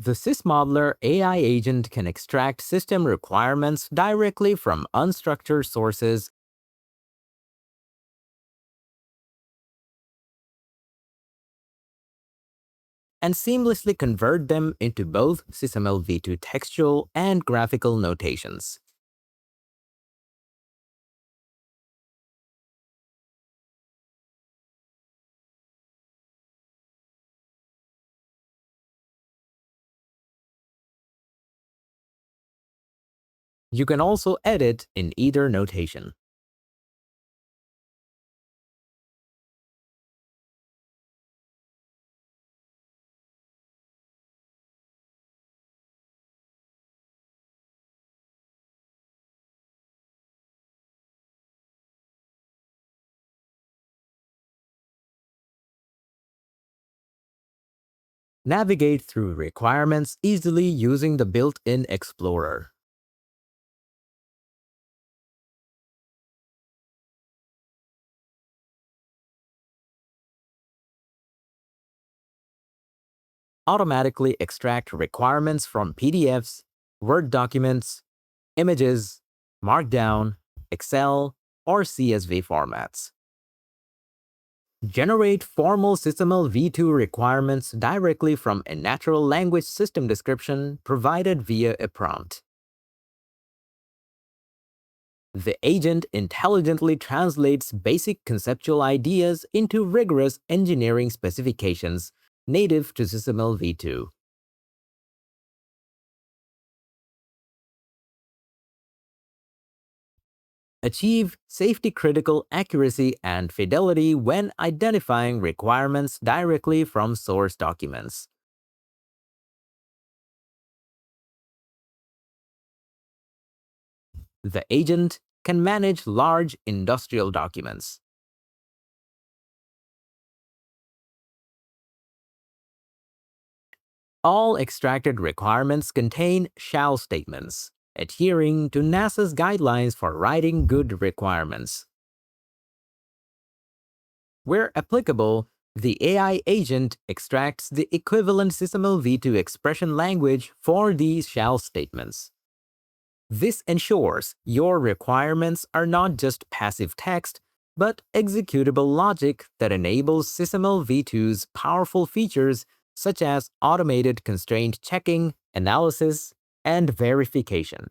The SysModeler AI agent can extract system requirements directly from unstructured sources and seamlessly convert them into both SysML v2 textual and graphical notations. You can also edit in either notation. Navigate through requirements easily using the built-in Explorer. Automatically extract requirements from PDFs, Word documents, images, Markdown, Excel, or CSV formats. Generate formal SysML v2 requirements directly from a natural language system description provided via a prompt. The agent intelligently translates basic conceptual ideas into rigorous engineering specifications native to SysML v2. Achieve safety-critical accuracy and fidelity when identifying requirements directly from source documents. The agent can manage large industrial documents. All extracted requirements contain shall statements, adhering to NASA's guidelines for writing good requirements. Where applicable, the AI agent extracts the equivalent SysML v2 expression language for these shall statements. This ensures your requirements are not just passive text, but executable logic that enables SysML v2's powerful features such as automated constraint checking, analysis, and verification.